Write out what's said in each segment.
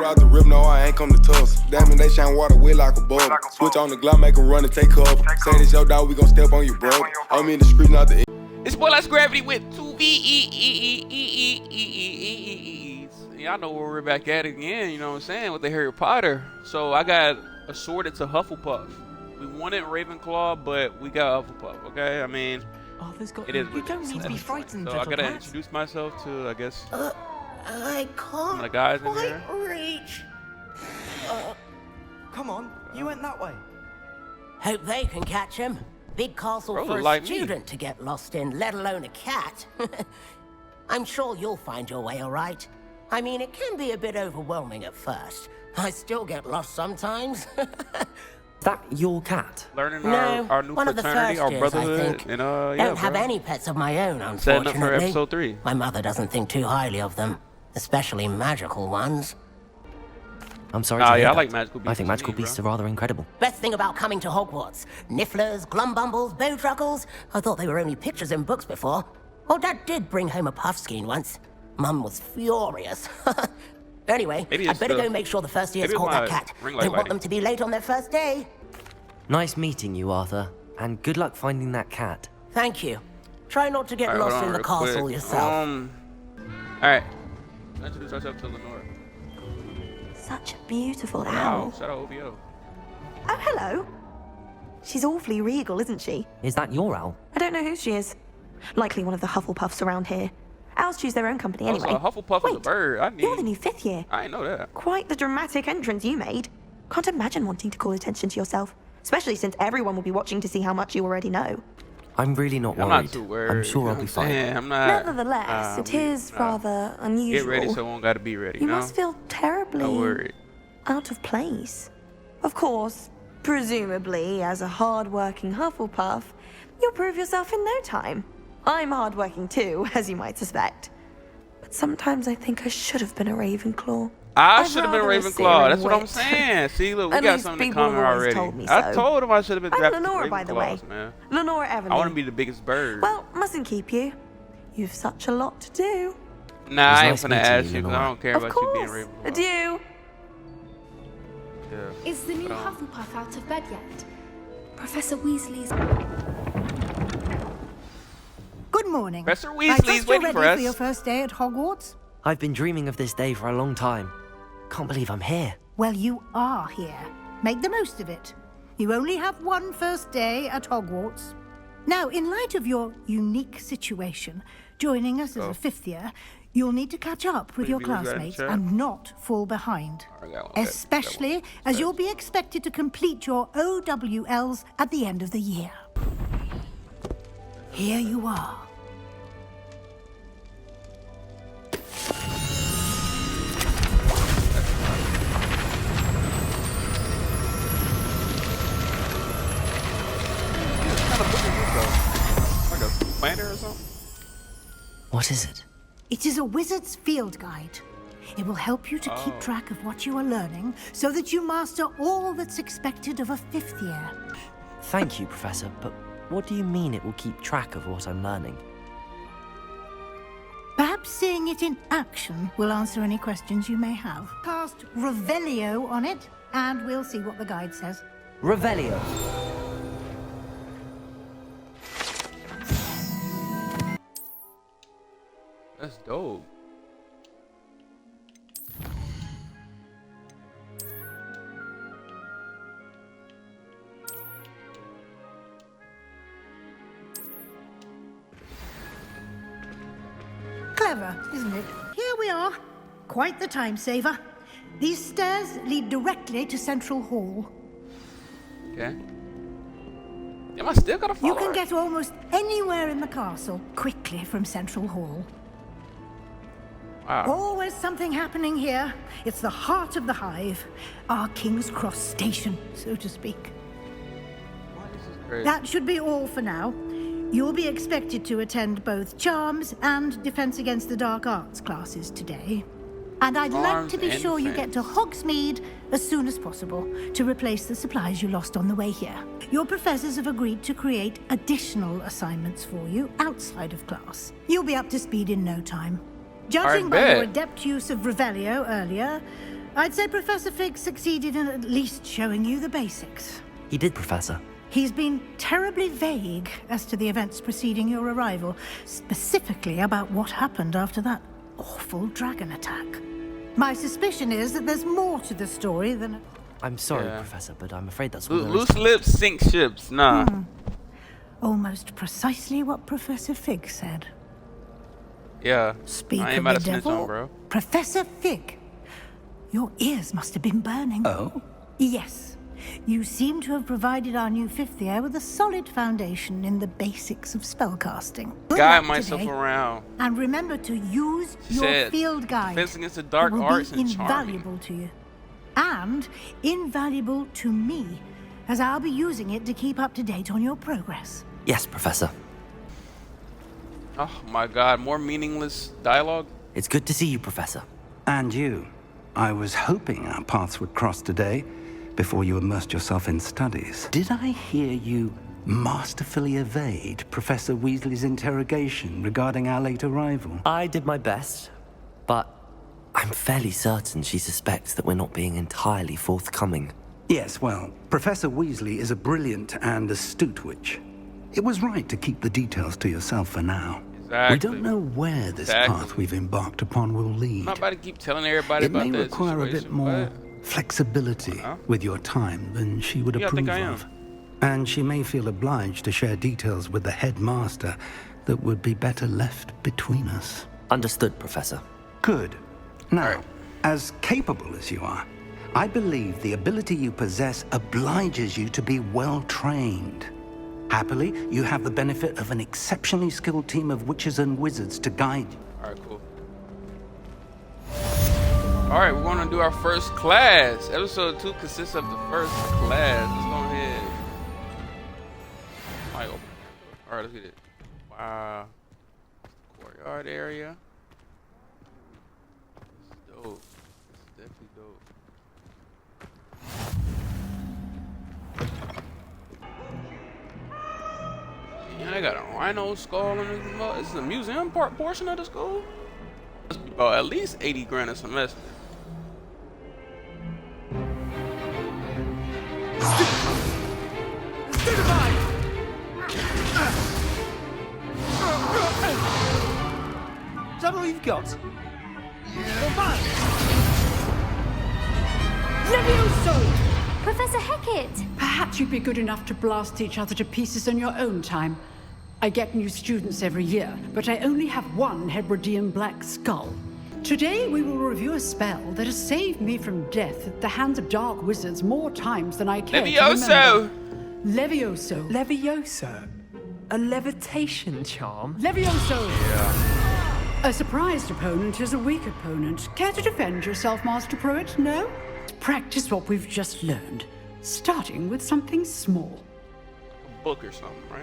Straight out the rip, no, I ain't come to tuss. That mean they shine water with like a bug. Switch on the glove, make them run and take cover. Say this your dog, we gon' step on your brother. I'm in the street, not the. It's boy LostGravvity with 2 V's. Y'all know where we're back at again, you know what I'm saying, with the Harry Potter. So I got assorted to Hufflepuff. We wanted Ravenclaw, but we got Hufflepuff, okay? I mean, it is. You don't need to be frightened, so I gotta introduce myself to, I guess, I can't the guys in quite here. reach. Come on, you went that way. Hope they can catch him. Big castle Bro, for a like student to get lost in, let alone a cat. I'm sure you'll find your way all right. I mean, it can be a bit overwhelming at first. I still get lost sometimes. Is that your cat? Learning No, our new one of the fraternity, first our years, I brotherhood, think. and yeah, Don't have bro. any pets of my own, Setting up unfortunately. for episode 3. My mother doesn't think too highly of them, especially magical ones. I'm sorry to hear Yeah, I that. like magical beasts. I think magical beasts are rather incredible. Best thing about coming to Hogwarts. Nifflers, Glumbumbles, Bowtruckles. I thought they were only pictures in books before. Oh, Dad did bring home a Puffskein once. Mum was furious. Anyway, I'd better go make sure the first years caught that cat. Don't want them to be late on their first day. Nice meeting you, Arthur. And good luck finding that cat. Thank you. Try not to get lost in the castle yourself. Alright. Introduce ourselves to Lenore. Such a beautiful Wow, owl. shout out OVO. Oh, hello. She's awfully regal, isn't she? Is that your owl? I don't know who she is. Likely one of the Hufflepuffs around here. Owls choose their own company anyway. So a Hufflepuff is a bird. You're the new 5th year. I didn't know that. Quite the dramatic entrance you made. Can't imagine wanting to call attention to yourself. Especially since everyone will be watching to see how much you already know. I'm really not worried. I'm not too worried. I'm sure I'll be fine. I'm not. Nevertheless, it is rather unusual. Get ready, so one gotta be ready. You must feel terribly worried. out of place. Of course, presumably, as a hard-working Hufflepuff, you'll prove yourself in no time. I'm hard-working too, as you might suspect. But sometimes I think I should have been a Ravenclaw. I should have been a rather Ravenclaw. That's searing what I'm wit. saying. See, look, we At got least something in people have common always already. told me I so. told him I should have been I'm drafted Lenore, to by the way. Ravenclaws, man. Lenore Evany. I want to be the biggest bird. Well, mustn't keep you. You've such a lot to do. Nah, I ain't nice gonna meeting ask you, you 'cause Lenore. I don't care Of about you being course. Ravenclaw. Adieu. Yeah. Is the new Hufflepuff out of bed yet? Professor Weasley's... Good morning. Professor I Weasley's trust you're waiting ready for us. for your first day at Hogwarts? I've been dreaming of this day for a long time. Can't believe I'm here. Well, you are here. Make the most of it. You only have one first day at Hogwarts. Now, in light of your unique situation, joining us as a 5th year, you'll need to catch up with your classmates and not fall behind. Especially as you'll be expected to complete your OWLs at the end of the year. Here you are. Like a planner or something? What is it? It is a wizard's field guide. It will help you to keep track of what you are learning so that you master all that's expected of a 5th year. Thank you, Professor, but what do you mean it will keep track of what I'm learning? Perhaps seeing it in action will answer any questions you may have. Cast Revelio on it, and we'll see what the guide says. Revelio. That's dope. Clever, isn't it? Here we are. Quite the time saver. These stairs lead directly to Central Hall. Okay. Am I still gonna follow You can her? get almost anywhere in the castle quickly from Central Hall. Wow. Always something happening here. It's the heart of the hive. Our King's Cross station, so to speak. This is crazy. That should be all for now. You'll be expected to attend both Charms and Defense Against the Dark Arts classes today. And I'd like Charms to be and sure you get Defense. to Hogsmeade as soon as possible to replace the supplies you lost on the way here. Your professors have agreed to create additional assignments for you outside of class. You'll be up to speed in no time. Judging by your bet. adept use of Revelio earlier, I'd say Professor Fig succeeded in at least showing you the basics. He did, Professor. He's been terribly vague as to the events preceding your arrival, specifically about what happened after that awful dragon attack. My suspicion is that there's more to the story than... I'm sorry, Yeah. Professor, but I'm afraid that's all there is. Loose lips sink ships. Nah. Almost precisely what Professor Fig said. Yeah. Speak I ain't of about the to snitch devil, on, bro. Professor Fig. Your ears must have been burning. Oh? Yes. You seem to have provided our new fifth year with a solid foundation in the basics of spellcasting. Good Guide luck myself today, around. and remember to use She your said, field guide. Defense against the dark It will arts be and charming. invaluable to you. And invaluable to me, as I'll be using it to keep up to date on your progress. Yes, Professor. Oh my god, more meaningless dialogue? It's good to see you, Professor. And you. I was hoping our paths would cross today, before you immersed yourself in studies. Did I hear you masterfully evade Professor Weasley's interrogation regarding our late arrival? I did my best, but I'm fairly certain she suspects that we're not being entirely forthcoming. Yes, well, Professor Weasley is a brilliant and astute witch. It was right to keep the details to yourself for now. Exactly. We don't know where this path we've embarked upon will lead. I'm not about to keep telling everybody It about may that require a bit situation, more but- flexibility with your time than she would Yeah, I approve think I am. of. And she may feel obliged to share details with the headmaster that would be better left between us. Understood, Professor. Good. Now, All right. as capable as you are, I believe the ability you possess obliges you to be well trained. Happily, you have the benefit of an exceptionally skilled team of witches and wizards to guide you. Alright, cool. Alright, we're gonna do our first class. Episode 2 consists of the first class. Let's go ahead. Alright, let's get it. Wow. Courtyard area. This is dope. This is definitely dope. Yeah, they got a rhino skull in this. This is a museum portion of the school. Must be about at least 80 grand a semester. Is that all you've got? Professor Hecat! Perhaps you'd be good enough to blast each other to pieces in your own time. I get new students every year, but I only have one Hebridean black skull. Today we will review a spell that has saved me from death at the hands of dark wizards more times than I care to Levioso! remember. Levioso. Levioso? A levitation charm? Levioso! A surprised opponent is a weak opponent. Care to defend yourself, Master Pruitt? No? Practice what we've just learned, starting with something small. A book or something, right?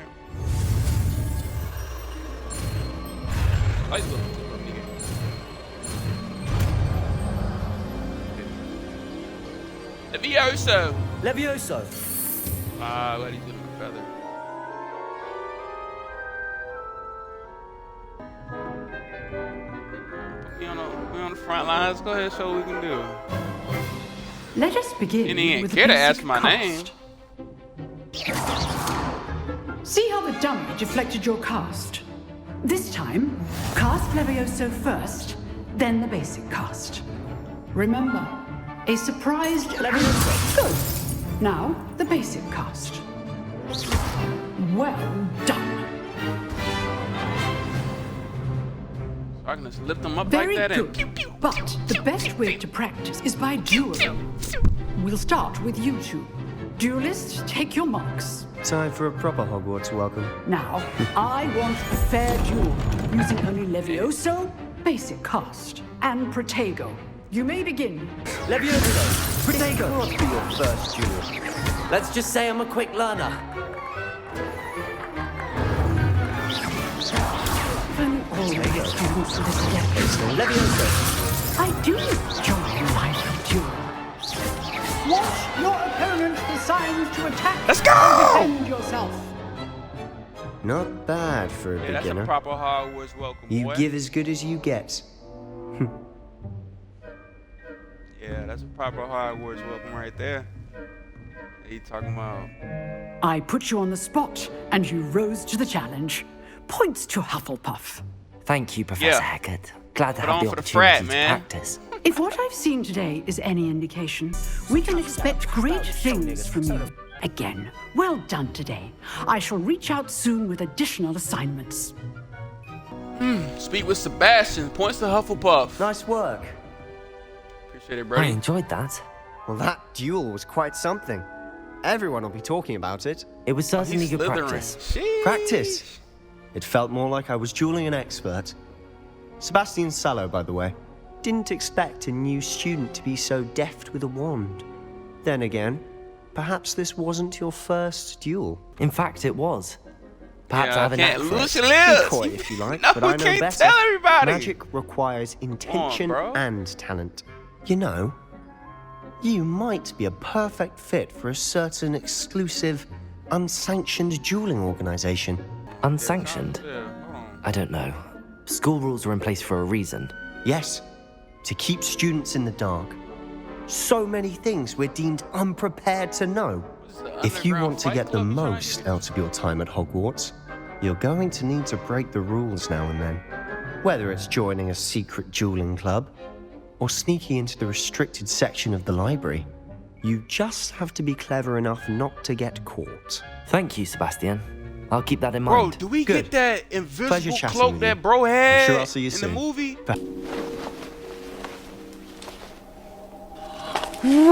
Nice little nigga. Levioso! Levioso! Ah, what he's doing with a feather. We on the front lines. Go ahead and show what we can do. Let us begin You didn't with care the to ask basic my name. cast. See how the dummy deflected your cast? This time, cast Levioso first, then the basic cast. Remember, a surprised Levioso. Good. Now, the basic cast. Well done. So I can just lift them up Very like that good. and pew, pew. But the best way to practice is by dueling. We'll start with you two. Duelists, take your marks. Time for a proper Hogwarts welcome. Now, I want a fair duel, using only Levioso, basic cast, and Protego. You may begin. Levioso! Protego! Must be your first duel. Let's just say I'm a quick learner. Levioso. I do enjoy a lively duel. Watch your opponent designed to attack. Let's go! Defend yourself. Not bad for a Yeah, that's a beginner. proper Hogwarts welcome, You boy. give as good as you get. Yeah, Yeah, that's a proper Hogwarts welcome right there. He talking about. I put you on the spot, and you rose to the challenge. Points to Hufflepuff. Thank you, Professor Hecat. Glad to have the opportunity to practice. If what I've seen today is any indication, we can expect great things from you. Again, well done today. I shall reach out soon with additional assignments. Speak with Sebastian. Points to Hufflepuff. Nice work. Appreciate it, Brody. I enjoyed that. Well, that duel was quite something. Everyone will be talking about it. It was certainly He's good Slytherin. practice. Sheesh. Practice? It felt more like I was dueling an expert. Sebastian Sallow, by the way. Didn't expect a new student to be so deft with a wand. Then again, perhaps this wasn't your first duel. In fact, it was. Perhaps I have a knack for lose it. your lips. Be coy if you like, No, but I we know can't better. tell everybody. Magic requires intention bro. and talent. You know, you might be a perfect fit for a certain exclusive, unsanctioned dueling organization. Unsanctioned? I don't know. School rules are in place for a reason. Yes, to keep students in the dark. So many things we're deemed unprepared to know. If you want to get the most out of your time at Hogwarts, you're going to need to break the rules now and then. Whether it's joining a secret dueling club or sneaking into the restricted section of the library, you just have to be clever enough not to get caught. Thank you, Sebastian. I'll keep that in Bro, mind. do we Good. get that Pleasure invisible chatting cloak with that you. bro had I'm sure I'll see you in soon. the movie?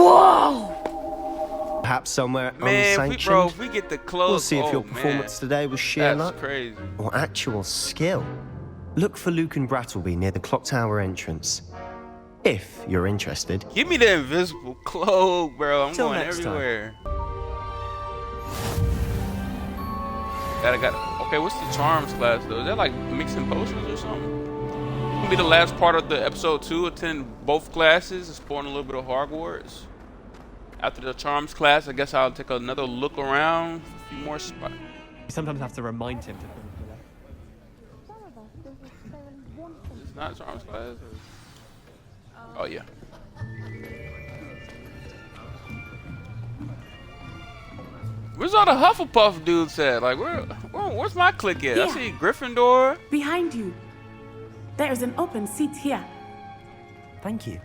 Whoa! Perhaps somewhere Man, unsanctioned. if we get the cloak, We'll see if your man. performance today was sheer That's luck crazy. or actual skill. Look for Luke and Brattleby near the clock tower entrance. If you're interested. Give me the invisible cloak, bro. I'm Till going next time. everywhere. Okay, what's the charms class though? Is that like mixing potions or something? It's gonna be the last part of the episode 2. Attend both classes, exploring a little bit of Hogwarts. After the charms class, I guess I'll take another look around, a few more spots. You sometimes have to remind him to. It's not charms class. Oh yeah. Where's all the Hufflepuff dudes at? Like, where's my clique at? I Here. see Gryffindor. Behind you. There is an open seat here. Thank you.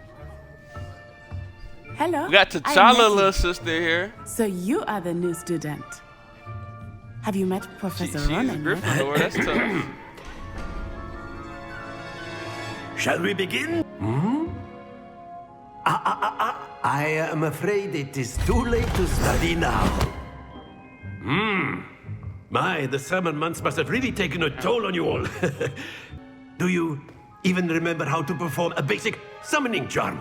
Hello. We got I met T'Challa, you. little sister here. So you are the new student. Have you met Professor She's a Ronan? yet? Gryffindor. That's tough. Shall we begin? I am afraid it is too late to study now. My, the summer months must have really taken a toll on you all. Do you even remember how to perform a basic summoning charm?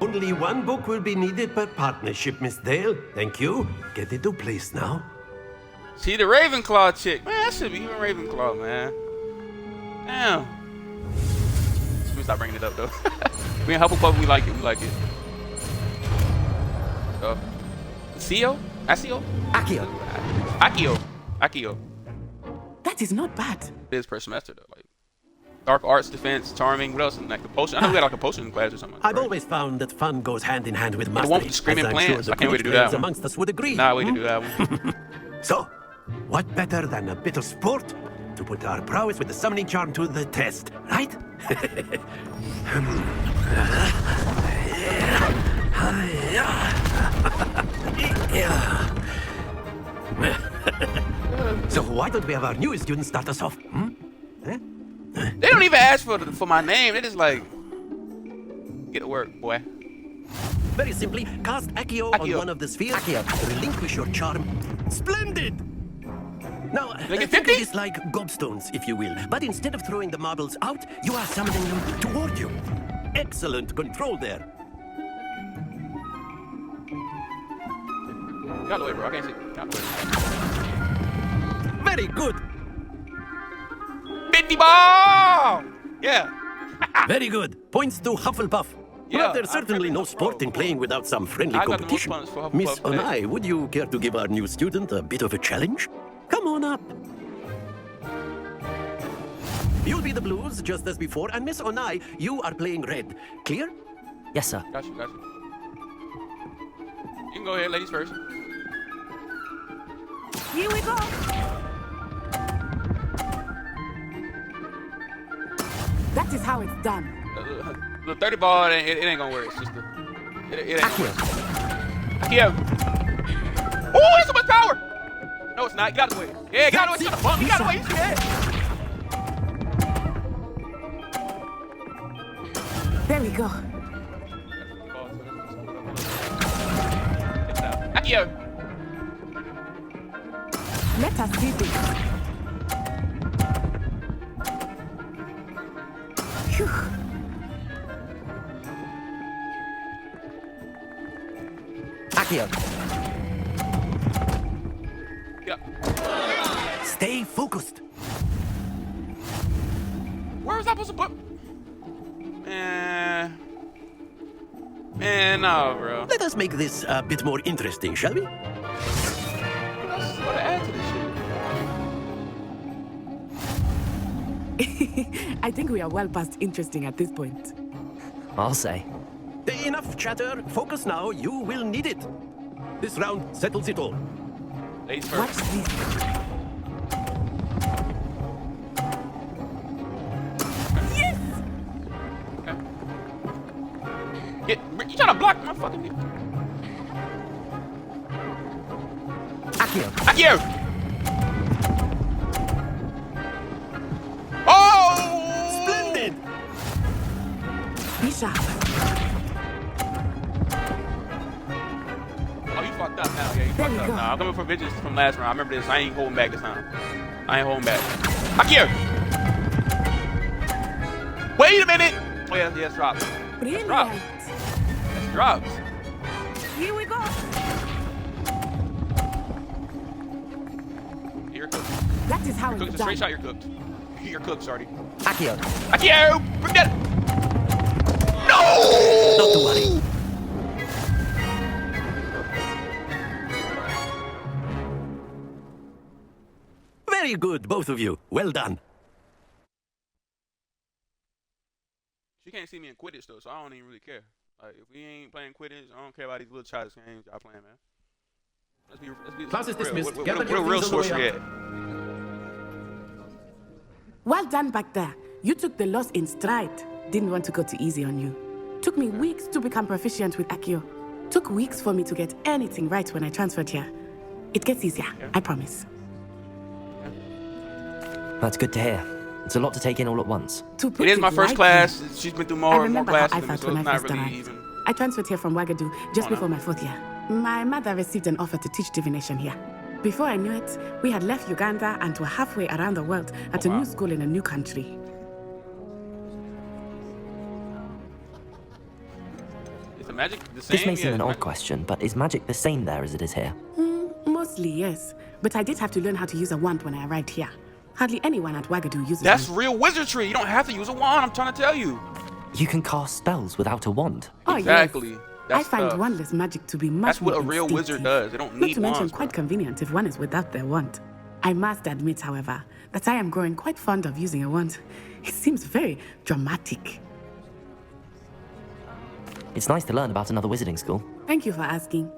Only one book will be needed per partnership, Miss Dale. Thank you. Get into place now. See the Ravenclaw chick. Man, that should be even Ravenclaw, man. Damn. Let me stop bringing it up, though. We in Hufflepuff, we like it. We like it. Accio? Accio? Accio. Accio. That is not bad. It is per semester, though. Like, dark arts, defense, charming. What else? Like the potion. I know we got like a potion class or something. I've always found that fun goes hand in hand with The mastery. one with the screaming as I'm plants. sure the I can't wait to do players that one. amongst us would agree. Nah, wait to do that one. So, what better than a bit of sport to put our prowess with the summoning charm to the test, right? So why don't we have our newest student start us off? They don't even ask for my name. They just like get to work, boy. Very simply, cast Accio on one of the spheres. Relinquish your charm. Splendid! Now, think of this like gobstones, if you will. But instead of throwing the marbles out, you are summoning them toward you. Excellent control there. Get out the way, bro. I can't see. Get out the way. Very good. 50 ball! Yeah. Very good. Points to Hufflepuff. Yeah, But there's certainly no sport in playing without some friendly I got the most competition. points for Hufflepuff Miss today. Onai, would you care to give our new student a bit of a challenge? Come on up. You'll be the blues just as before, and Miss Onai, you are playing red. Clear? Yes, sir. Got you. You can go ahead, ladies first. Here we go. That is how it's done. The 30 ball, it ain't gonna work. It's just it ain't gonna work. Akio. Oh, that's so much power! No, it's not. Get out of the way. Yeah, get out of the way. He's gonna bump. Get out of the way. He's dead. There we go. Akio. Let us see this. Phew. Akio. Yep. Stay focused. Where was I supposed to put? Man, no, bro. Let us make this a bit more interesting, shall we? What else is gonna add to this shit? I think we are well past interesting at this point. I'll say. Enough chatter. Focus now. You will need it. This round settles it all. Ladies Watch first. this. Yes! Okay. You trying to block my fucking deal? Akio. Akio! Oh! Splendid! Be sharp. Oh, you fucked up now. Yeah, you fucked up. Nah, I'm coming for vengeance from last round. I remember this. I ain't holding back this time. I ain't holding back. Akio! Wait a minute! Oh, yeah, it's drops. Brilliant. Drops. That's drops. Here we go. You're cooked. That is how You're cooked. it's A straight done. shot, you're cooked. You're cooked, Sardi. Akio. Akio! Forget it! No! Not to worry. Very good, both of you. Well done. She can't see me in Quidditch though, so I don't even really care. Like, if we ain't playing Quidditch, I don't care about these little childish games y'all playing, man. Let's be Class is real. dismissed. What Gather your real things on the way sorcery out. at? Well done back there. You took the loss in stride. Didn't want to go too easy on you. Took me weeks to become proficient with Akio. Took weeks for me to get anything right when I transferred here. It gets easier, I promise. That's good to hear. It's a lot to take in all at once. It is my first class. She's been through more and more classes, I than me, felt so when it's I not first really arrived. even. I transferred here from Wagadu just before my 4th year. My mother received an offer to teach divination here. Before I knew it, we had left Uganda and were halfway around the world at a new school in a new country. Is the magic the same? This may seem an odd question, but is magic the same there as it is here? Mostly, yes. But I did have to learn how to use a wand when I arrived here. Hardly anyone at Wagadu uses That's one. real wizardry. You don't have to use a wand. I'm trying to tell you. You can cast spells without a wand. Oh, Exactly. Yes. That's I find tough. wandless magic to be much That's what more a real wizard instinctive. does. They don't Not need to mention wands, quite convenient if one is without their wand. I must admit, however, that I am growing quite fond of using a wand. It seems very dramatic. It's nice to learn about another wizarding school. Thank you for asking.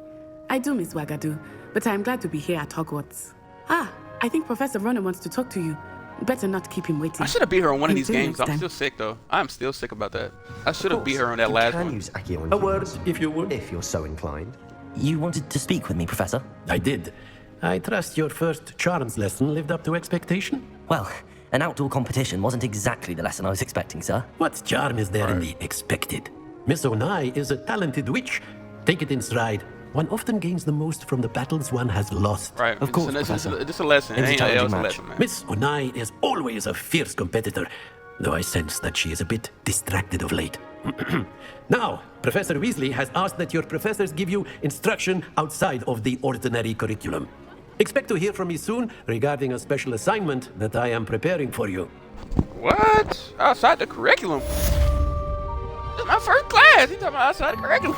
I do miss Wagadu, but I am glad to be here at Hogwarts. Ah, I think Professor Ronan wants to talk to you. Better not keep him waiting. I should have beat her on one of these Until games. next I'm time. still sick though. I'm still sick about that. I should have beat her on that last You can one. use Akio on A word, humans, if you would. if you're so inclined. You wanted to speak with me, Professor? I did. I trust your first charms lesson lived up to expectation? Well, an outdoor competition wasn't exactly the lesson I was expecting, sir. What charm is there in the expected? Miss Onai is a talented witch. Take it in stride. One often gains the most from the battles one has lost. Right. Of course, It's Professor. a lesson. It was a Ain't challenging else a match. lesson, man. Miss Onai is always a fierce competitor, though I sense that she is a bit distracted of late. Now, Professor Weasley has asked that your professors give you instruction outside of the ordinary curriculum. Expect to hear from me soon regarding a special assignment that I am preparing for you. What? Outside the curriculum? This is my first class. You talking about outside the curriculum?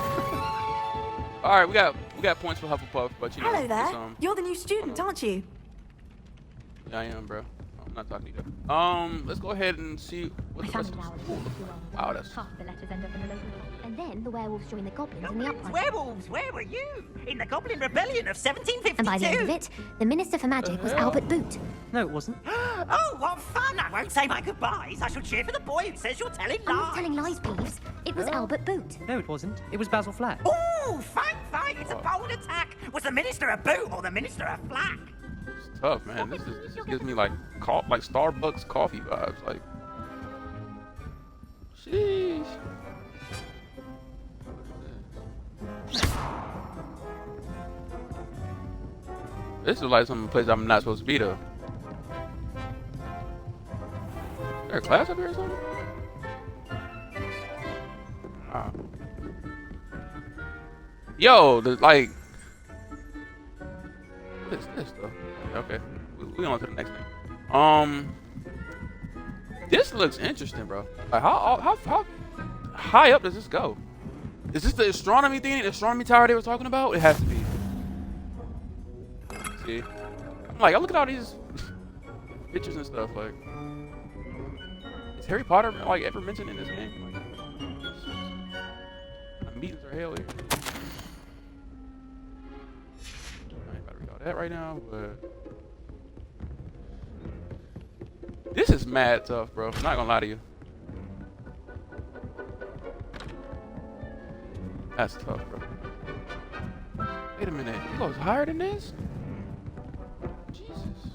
All right, we got points for Hufflepuff, but you know. Hello there. it's, You're the new student, aren't you? Yeah, I am, bro. I'm not talking to you. Let's go ahead and see what the rest of the school looks like. Wow, that's... Half the letters end up in the local. And then the werewolves join the goblins in the uprising. Werewolves, where were you? In the Goblin Rebellion of 1752. And by the end of it, the Minister for Magic was Albert Boot. No, it wasn't. Oh, what fun! I won't say my goodbyes. I shall cheer for the boy who says you're telling lies. I'm not telling lies, Peeves. It was Albert Boot. No, it wasn't. It was Basil Flack. Oh, fine. It's a bold attack. Was the Minister a boot or the Minister a flack? It's tough, man. This just gives me like Starbucks coffee vibes. Like, sheesh. This is like some place I'm not supposed to be though. Is there a class up here or something? Wow. Yo, like, what is this though? Okay, we on to the next thing. This looks interesting, bro. Like, how high up does this go? Is this the astronomy thing, the astronomy tower they were talking about? It has to be. See, I'm like, I look at all these pictures and stuff. Like, is Harry Potter like ever mentioned in this game? Like, meetings are hell here. I ain't about to read all that right now, but this is mad tough, bro. I'm not gonna lie to you. That's tough, bro. Wait a minute, it goes higher than this? Jesus.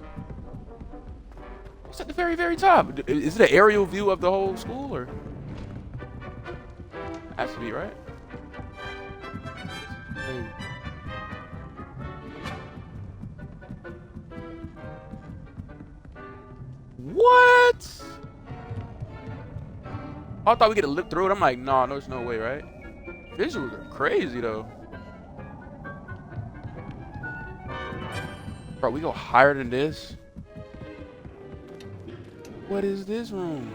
It's at the very, very top. Is it an aerial view of the whole school, or? Has to be, right? What? I thought we get to look through it. I'm like, nah, there's no way, right? Visuals are crazy though. Bro, we go higher than this. What is this room?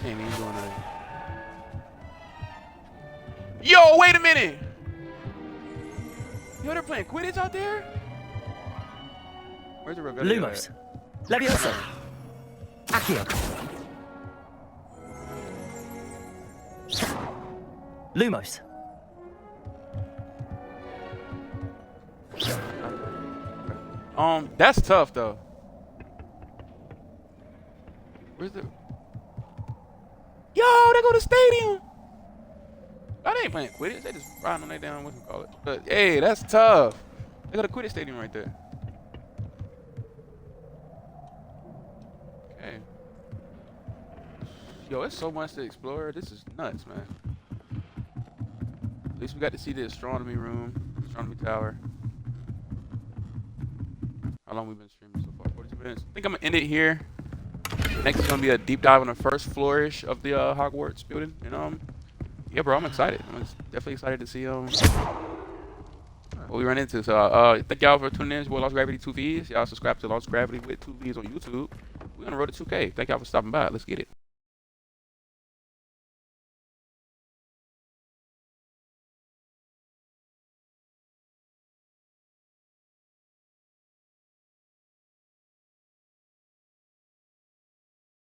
Ain't even doing nothing. Yo, wait a minute! Yo, they're playing Quidditch out there? Where's the Revelio? Lumos. Leviosa. Accio. Lumos. That's tough though. Where's the... Yo, they go to stadium! Oh, they ain't playing Quidditch. They just riding on their down, what you call it. But hey, that's tough. They got a Quidditch stadium right there. Okay. Yo, it's so much to explore. This is nuts, man. At least we got to see the astronomy room, astronomy tower. How long we been streaming so far? 42 minutes. I think I'm gonna end it here. Next is gonna be a deep dive on the first flourish of the Hogwarts building. And yeah, bro, I'm excited. I'm definitely excited to see what we run into. So thank y'all for tuning in. It's your boy LostGravvity 2Vs. Y'all subscribe to LostGravvity with 2Vs on YouTube. We're on the road to 2K. Thank y'all for stopping by. Let's get it.